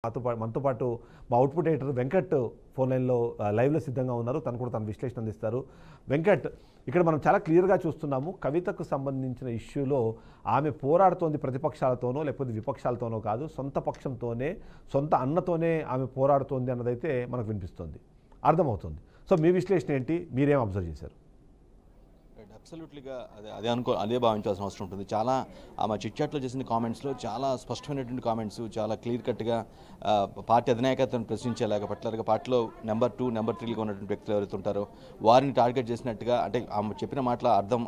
మనతో పాటు మా అవుట్పుట్ ఎడిటర్ వెంకట్ ఫోన్ లైన్లో లైవ్లో సిద్ధంగా ఉన్నారు. తను కూడా తన విశ్లేషణ అందిస్తారు. వెంకట్, ఇక్కడ మనం చాలా క్లియర్గా చూస్తున్నాము, కవితకు సంబంధించిన ఇష్యూలో ఆమె పోరాడుతోంది ప్రతిపక్షాలతోనో లేకపోతే విపక్షాలతోనో కాదు, సొంత పక్షంతోనే, సొంత అన్నతోనే ఆమె పోరాడుతోంది అన్నదైతే మనకు వినిపిస్తుంది, అర్థమవుతుంది. సో మీ విశ్లేషణ ఏంటి, మీరేం అబ్జర్వ్ చేశారు? అబ్సల్యూట్లీగా అదే భావించాల్సిన అవసరం ఉంటుంది. చాలా ఆమె చిట్చాట్లో చేసిన కామెంట్స్లో చాలా స్పష్టమైనటువంటి కామెంట్స్, చాలా క్లియర్ కట్గా పార్టీ అధినాయకత్వం ప్రశ్నించేలాగా పట్లర్గా పార్టీలో నెంబర్ 2, నెంబర్ 3గా ఉన్నటువంటి వ్యక్తులు ఎవరైతే ఉంటారో వారిని టార్గెట్ చేసినట్టుగా, అంటే ఆమె చెప్పిన మాటల అర్థం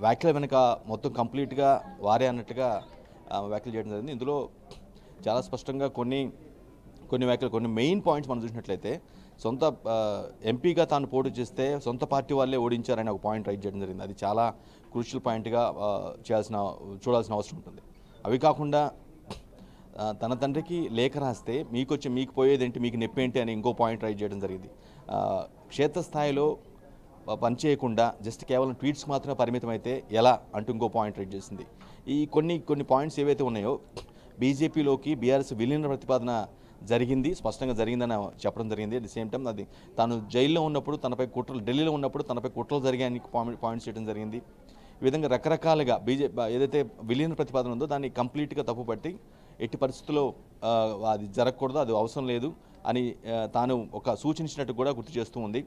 వ్యాఖ్యల వెనుక మొత్తం కంప్లీట్గా వారే అన్నట్టుగా వ్యాఖ్యలు చేయడం జరిగింది. ఇందులో చాలా స్పష్టంగా కొన్ని వ్యాఖ్యలు, కొన్ని మెయిన్ పాయింట్స్ మనం చూసినట్లయితే, సొంత ఎంపీగా తాను పోటీ చేస్తే సొంత పార్టీ వాళ్ళే ఓడించారని ఒక పాయింట్ రైట్ చేయడం జరిగింది. అది చాలా క్రూషియల్ పాయింట్గా చూడాల్సిన అవసరం ఉంటుంది. అవి కాకుండా తన తండ్రికి లేఖ రాస్తే మీకు పోయేదేంటి, మీకు నొప్పేంటి అని ఇంకో పాయింట్ రైట్ చేయడం జరిగింది. క్షేత్రస్థాయిలో పనిచేయకుండా జస్ట్ కేవలం ట్వీట్స్ మాత్రమే పరిమితం అయితే ఎలా అంటూ ఇంకో పాయింట్ రైట్ చేసింది. ఈ కొన్ని పాయింట్స్ ఏవైతే ఉన్నాయో, బీజేపీలోకి బీఆర్ఎస్ విలీన ప్రతిపాదన స్పష్టంగా జరిగిందని చెప్పడం జరిగింది. అట్ ది సేమ్ టైం అది తాను జైల్లో ఉన్నప్పుడు తనపై కుట్రలు, ఢిల్లీలో ఉన్నప్పుడు తనపై కుట్రలు జరిగాయని పాయింట్స్ చేయడం జరిగింది. ఈ విధంగా రకరకాలుగా ఏదైతే విలీన ప్రతిపాదన ఉందో దాన్ని కంప్లీట్గా తప్పుపట్టి ఎట్టి పరిస్థితుల్లో అది జరగకూడదు, అది అవసరం లేదు అని తాను ఒక సూచించినట్టు కూడా గుర్తు చేస్తూ ఉంది.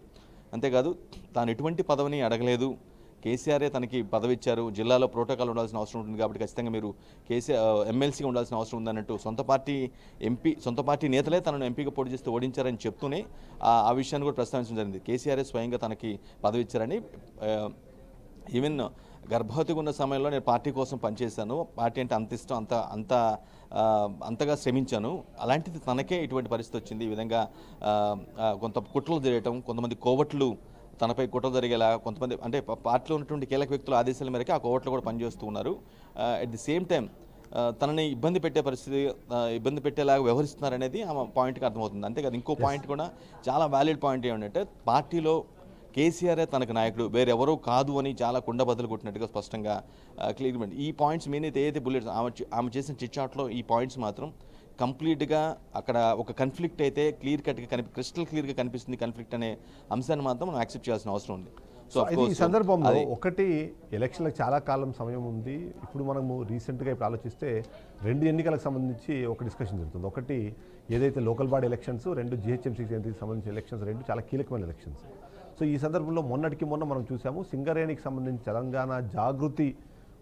అంతేకాదు తాను ఎటువంటి పదవిని అడగలేదు, కేసీఆరే తనకి పదవి ఇచ్చారు, జిల్లాలో ప్రోటోకాల్ ఉండాల్సిన అవసరం ఉంటుంది కాబట్టి ఖచ్చితంగా మీరు ఎమ్మెల్సీగా ఉండాల్సిన అవసరం ఉందన్నట్టు సొంత పార్టీ నేతలే తనను ఎంపీగా పోటీ చేస్తే ఓడించారని చెప్తూనే ఆ విషయాన్ని కూడా ప్రస్తావించడం జరిగింది. కేసీఆరే స్వయంగా తనకి పదవి ఇచ్చారని, ఈవెన్ గర్భవతిగా ఉన్న సమయంలో నేను పార్టీ కోసం పనిచేశాను, పార్టీ అంటే అంత ఇష్టం, అంతగా శ్రమించాను, అలాంటిది తనకే ఇటువంటి పరిస్థితి వచ్చింది. ఈ విధంగా కొంత కుట్రలు చేయటం, కొంతమంది కోవట్లు తనపై కుట్ర జరిగేలా, కొంతమంది అంటే పార్టీలో ఉన్నటువంటి కీలక వ్యక్తుల ఆదేశాల మేరకు ఆ కోవట్లు కూడా పనిచేస్తూ ఉన్నారు. అట్ ది సేమ్ టైం తనని ఇబ్బంది పెట్టేలాగా వ్యవహరిస్తున్నారనేది ఆమె పాయింట్కి అర్థమవుతుంది. అంతేకాదు ఇంకో పాయింట్ కూడా చాలా వ్యాలిడ్ పాయింట్ ఏమంటే, పార్టీలో కేసీఆరే తనకు నాయకుడు, వేరెవరూ కాదు అని చాలా కుండబద్దలు కొట్టినట్టుగా స్పష్టంగా క్లియర్. ఈ పాయింట్స్ ఏదైతే బుల్లెట్స్ ఆమె చేసిన చిట్చాట్లో ఈ పాయింట్స్ మాత్రం కంప్లీట్గా అక్కడ ఒక కన్ఫ్లిక్ట్ అయితే క్రిస్టల్ క్లియర్గా కనిపిస్తుంది. కన్ఫ్లిక్ట్ అనే అంశాన్ని మాత్రం మనం యాక్సెప్ట్ చేయాల్సిన అవసరం ఉంది. సో ఈ సందర్భంలో ఒకటి, ఎలక్షన్లకు చాలా కాలం సమయం ఉంది. ఇప్పుడు మనము రీసెంట్గా ఇప్పుడు ఆలోచిస్తే 2 ఎన్నికలకు సంబంధించి ఒక డిస్కషన్ జరుగుతుంది. ఒకటి ఏదైతే లోకల్ బాడీ ఎలక్షన్స్, 2 జిహెచ్ఎంసీకి సంబంధించిన ఎలక్షన్స్, 2 చాలా కీలకమైన ఎలక్షన్స్. సో ఈ సందర్భంలో మొన్న మనం చూసాము, సింగరేణికి సంబంధించి తెలంగాణ జాగృతి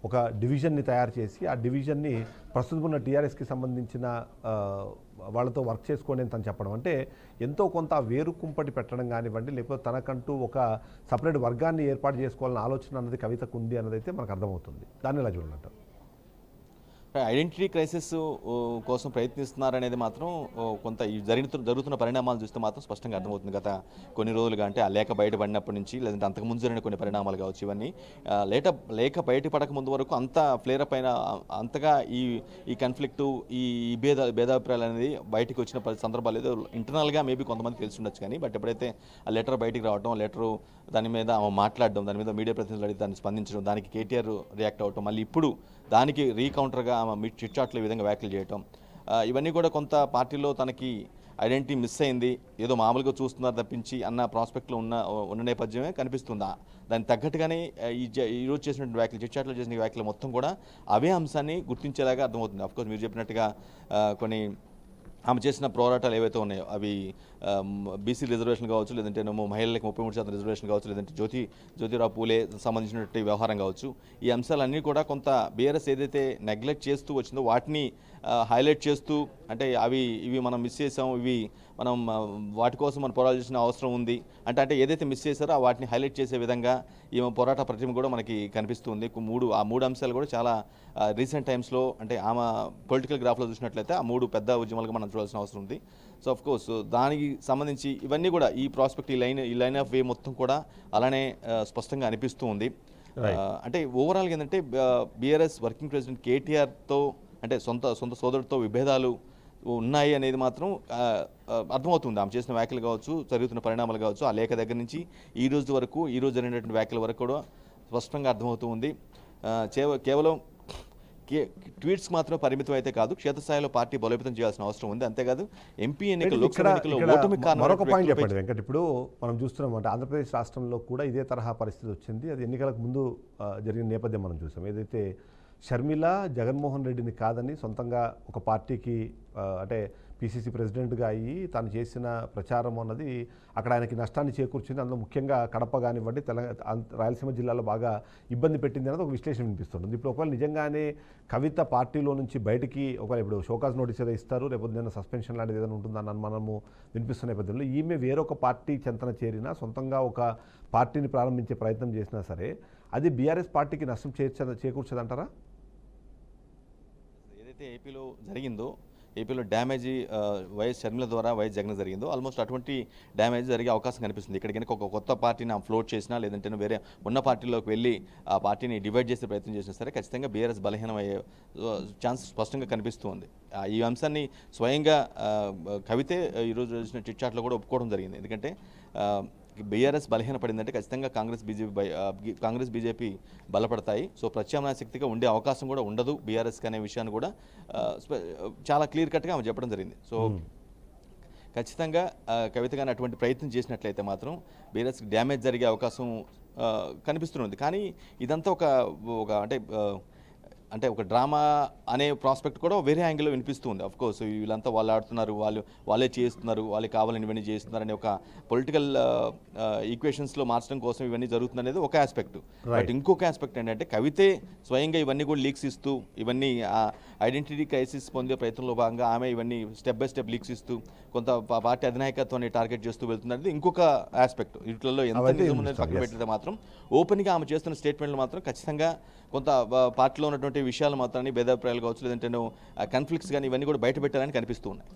ఒక డివిజన్ని తయారు చేసి ఆ డివిజన్ని ప్రస్తుతం ఉన్న టీఆర్ఎస్కి సంబంధించిన వాళ్ళతో వర్క్ చేసుకోండి అని తను చెప్పడం, అంటే ఎంతో కొంత వేరుకుంపటి పెట్టడం కానివ్వండి, లేకపోతే తనకంటూ ఒక సపరేట్ వర్గాన్ని ఏర్పాటు చేసుకోవాలన్న ఆలోచన అన్నది కవితకు ఉంది అన్నది అయితే మనకు అర్థమవుతుంది. దాన్ని ఎలా చూడాలంటారు? ఐడెంటిటీ క్రైసిస్ కోసం ప్రయత్నిస్తున్నారనేది మాత్రం కొంత జరుగుతున్న పరిణామాలు చూస్తే మాత్రం స్పష్టంగా అర్థమవుతుంది. గత కొన్ని రోజులుగా, అంటే ఆ లేఖ బయటపడినప్పటి నుంచి, లేదంటే అంతకుముందు జరిగిన కొన్ని పరిణామాలు కావచ్చు, ఇవన్నీ లేఖ బయటపడక ముందు వరకు అంతా ఫ్లేరప్ అయిన, అంతగా ఈ కన్ఫ్లిక్టు, ఈ భేదాభిప్రాయాలు అనేది బయటకు వచ్చిన సందర్భాలు ఏదో ఇంటర్నల్గా మేబీ కొంతమంది తెలిసి ఉండొచ్చు. కానీ బట్ ఎప్పుడైతే ఆ లెటర్ బయటికి రావడం, దాని మీద ఆమె మాట్లాడడం, దాని మీద మీడియా ప్రతినిధులు అడిగి దాన్ని స్పందించడం, దానికి కేటీఆర్ రియాక్ట్ అవ్వటం, మళ్ళీ ఇప్పుడు దానికి రీకౌంటర్గా ఆమె చిట్చాట్లో ఈ విధంగా వ్యాఖ్యలు చేయటం, ఇవన్నీ కూడా కొంత పార్టీలో తనకి ఐడెంటిటీ మిస్ అయింది, ఏదో మామూలుగా చూస్తున్నారు తప్పించి అన్న ప్రాస్పెక్ట్లో ఉన్న నేపథ్యమే కనిపిస్తుందా. దానికి తగ్గట్టుగానే ఈరోజు చేసినటువంటి వ్యాఖ్యలు, చిట్చాట్లో చేసిన వ్యాఖ్యలు మొత్తం కూడా అవే అంశాన్ని గుర్తించేలాగా అర్థమవుతుంది. అఫ్కోర్స్ మీరు చెప్పినట్టుగా కొన్ని ఆమె చేసిన పోరాటాలు ఏవైతే ఉన్నాయో అవి బీసీ రిజర్వేషన్ కావచ్చు, లేదంటే మహిళలకు 33% రిజర్వేషన్ కావచ్చు, లేదంటే జ్యోతిరావు పూలే సంబంధించినటువంటి వ్యవహారం కావచ్చు, ఈ అంశాలన్నీ కూడా కొంత బీఆర్ఎస్ ఏదైతే నెగ్లెక్ట్ చేస్తూ వచ్చిందో వాటిని హైలైట్ చేస్తూ, అంటే ఇవి మనం మిస్ చేసాం, మనం వాటి కోసం మనం పోరాడాల్సిన అవసరం ఉంది అంటే ఏదైతే మిస్ చేశారో వాటిని హైలైట్ చేసే విధంగా ఈ పోరాట ప్రతిమ కూడా మనకి కనిపిస్తుంది. ఆ మూడు అంశాలు కూడా చాలా రీసెంట్ టైమ్స్లో, అంటే ఆమె పొలిటికల్ గ్రాఫ్లో చూసినట్లయితే ఆ 3 పెద్ద ఉద్యమాలుగా మనం చూడాల్సిన అవసరం ఉంది. సో ఆఫ్ కోర్స్ దానికి సంబంధించి ఇవన్నీ కూడా ఈ ప్రాస్పెక్ట్, ఈ లైన్ ఆఫ్ వే మొత్తం కూడా అలానే స్పష్టంగా అనిపిస్తూ ఉంది. అంటే ఓవరాల్గా ఏంటంటే బీఆర్ఎస్ వర్కింగ్ ప్రెసిడెంట్ కేటీఆర్తో, అంటే సొంత సోదరుడితో విభేదాలు ఉన్నాయి అనేది మాత్రం అర్థమవుతుంది. ఆమె చేసిన వ్యాఖ్యలు కావచ్చు, జరుగుతున్న పరిణామాలు కావచ్చు, ఆ లేఖ దగ్గర నుంచి ఈ రోజు జరిగినటువంటి వ్యాఖ్యల వరకు కూడా స్పష్టంగా అర్థమవుతూ ఉంది. కేవలం ట్వీట్స్ మాత్రం పరిమితం అయితే కాదు, క్షేత్రస్థాయిలో పార్టీ బలోపేతం చేయాల్సిన అవసరం ఉంది. అంతేకాదు ఎంపీ ఎన్నికలు, ఇక్కడ లోక్సభ ఎన్నికల్లో ఇక్కడ ఓటమి మరొక పాయింట్ కారణం చెప్పండి వెంకట్. ఇప్పుడు మనం చూస్తున్నాం అంటే ఆంధ్రప్రదేశ్ రాష్ట్రంలో కూడా ఇదే తరహా పరిస్థితి వచ్చింది. అది ఎన్నికలకు ముందు జరిగిన నేపథ్యం మనం చూసాం. ఏదైతే షర్మిల జగన్మోహన్ రెడ్డిని కాదని సొంతంగా ఒక పార్టీకి అంటే పిసిసి ప్రెసిడెంట్గా అయ్యి తాను చేసిన ప్రచారం అన్నది అక్కడ ఆయనకి నష్టాన్ని చేకూర్చింది. అందులో ముఖ్యంగా కడప కానివ్వండి, రాయలసీమ జిల్లాలో బాగా ఇబ్బంది పెట్టింది అనేది ఒక విశ్లేషణ వినిపిస్తుంది. ఇప్పుడు ఒకవేళ నిజంగానే కవిత పార్టీలో నుంచి బయటికి ఒకవేళ ఇప్పుడు షోకాజ్ నోటీస్ ఏదో ఇస్తారు, లేకపోతే నేను సస్పెన్షన్ లాంటిది ఏదైనా ఉంటుందని మనము వినిపిస్తున్న నేపథ్యంలో ఈమె వేరొక పార్టీ చెంతన చేరినా, సొంతంగా ఒక పార్టీని ప్రారంభించే ప్రయత్నం చేసినా సరే అది బీఆర్ఎస్ పార్టీకి నష్టం చేకూర్చదంటారా? ఏదైతే ఏపీలో జరిగిందో, ఏపీలో డ్యామేజీ వైఎస్ షర్మిల ద్వారా వైఎస్ జగన్ జరిగిందో ఆల్మోస్ట్ అటువంటి డ్యామేజ్ జరిగే అవకాశం కనిపిస్తుంది. ఇక్కడ కనుక ఒక కొత్త పార్టీని ఫ్లోట్ చేసినా, లేదంటే వేరే ఉన్న పార్టీలోకి వెళ్ళి ఆ పార్టీని డివైడ్ చేసే ప్రయత్నం చేసినా సరే ఖచ్చితంగా బీఆర్ఎస్ బలహీనం అయ్యే ఛాన్స్ స్పష్టంగా కనిపిస్తుంది. ఈ అంశాన్ని స్వయంగా కవితే ఈరోజు చేసిన చిట్చాట్లో కూడా ఒప్పుకోవడం జరిగింది. ఎందుకంటే బీఆర్ఎస్ బలహీనపడిందంటే ఖచ్చితంగా కాంగ్రెస్ బీజేపీ బలపడతాయి. సో ప్రత్యామ్నాయ శక్తిగా ఉండే అవకాశం కూడా ఉండదు బీఆర్ఎస్కి అనే విషయాన్ని కూడా చాలా క్లియర్ కట్గా ఆమె చెప్పడం జరిగింది. సో ఖచ్చితంగా కవిత కానీ అటువంటి ప్రయత్నం చేసినట్లయితే మాత్రం బీఆర్ఎస్కి డ్యామేజ్ జరిగే అవకాశం కనిపిస్తున్నది. కానీ ఇదంతా ఒక అంటే ఒక డ్రామా అనే ప్రాస్పెక్ట్ కూడా వేరే యాంగిల్లో వినిపిస్తుంది. అఫ్కోర్స్ వీళ్ళంతా వాళ్ళు ఆడుతున్నారు, వాళ్ళే చేస్తున్నారు, వాళ్ళే కావాలని ఇవన్నీ చేస్తున్నారు అనే ఒక పొలిటికల్ ఈక్వేషన్స్లో మార్చడం కోసం ఇవన్నీ జరుగుతుంది అనేది ఒక ఆస్పెక్ట్. బట్ ఇంకొక ఆస్పెక్ట్ ఏంటంటే కవితే స్వయంగా ఇవన్నీ కూడా లీక్స్ ఇస్తూ, ఇవన్నీ ఐడెంటిటీ క్రైసిస్ పొందే ప్రయత్నంలో భాగంగా ఆమె ఇవన్నీ స్టెప్ బై స్టెప్ లీక్స్ ఇస్తూ కొంత పార్టీ అధినాయకత్వాన్ని టార్గెట్ చేస్తూ వెళ్తున్నది ఇంకొక ఆస్పెక్ట్. వీటిలో ఎంత నిజం ఉన్నది పక్కన పెట్టితే మాత్రం ఓపెన్గా ఆమె చేస్తున్న స్టేట్మెంట్లు మాత్రం ఖచ్చితంగా కొంత పార్టీలో ఉన్నటువంటి విషయాలు మాత్రాన్ని భేదాభిప్రాయాలు కావచ్చు, లేదంటే కన్ఫ్లిక్ట్స్ కానీ ఇవన్నీ కూడా బయట పెట్టాలని కనిపిస్తూ ఉన్నాయి.